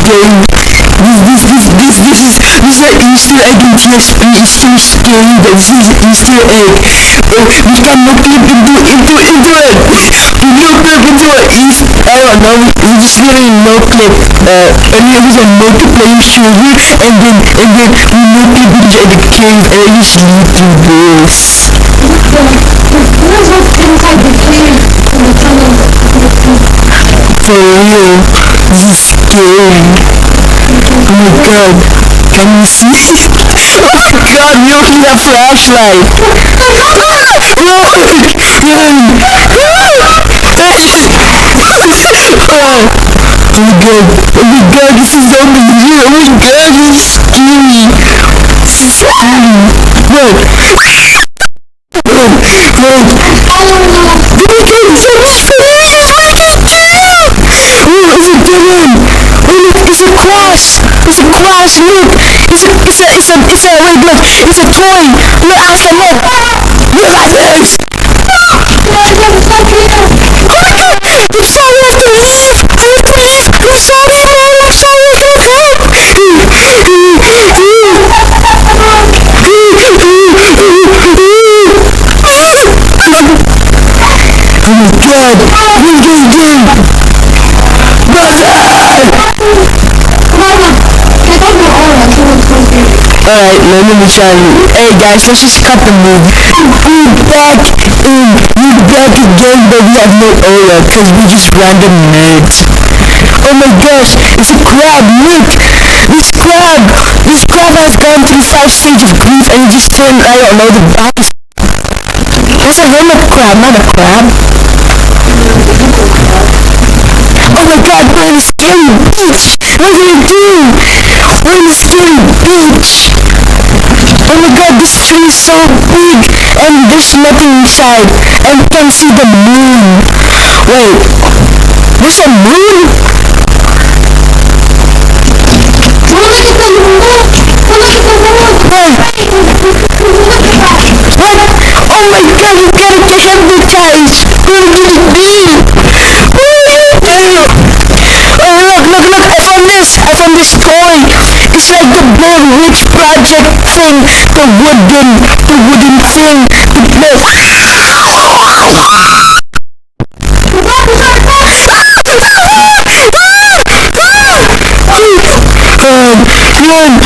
game. This is an Easter egg in TSB. It's so scary, but this is an Easter egg. We cannot clip into it. We will clip into it. I don't know. We just really no clip. And it was a multiplayer server, and then we no clip into the cave, and I just leave through this. Where's those things like the cave in the tunnel? For real. This is scary. Oh my god. Can you see? Oh my god, we don't need a flashlight. Oh my god, this is over here. Oh my god, this is scary. This is scary. Look. Oh, it's a villain! Oh look, it's a cross! It's a cross, look! It's a, wait, look! It's a coin! Look, Aslan, look! Look at this! I'm sorry, I have to leave! I'm sorry, Oh my god! What do I do? Alright, let me try. Hey guys, let's just cut the move. We're back again, but we have no aura, cause we just random nerds. Oh my gosh, it's a crab, look! This crab has gone through 5 stages of grief and he just turned, I don't know, the back. It's a real crab, not a crab. Oh my god, we're in scary beach! What are we gonna do? We're in scary beach! Oh my god, this tree is so big! And there's nothing inside! And we can see the moon! Wait, there's a moon? Look at the moon! Look at the moon! Wait! Oh my god, we gotta get out of here, guys! What are we gonna do? Look, I found this toy. It's like the Blair Witch Project thing, the wooden thing. Look. Run!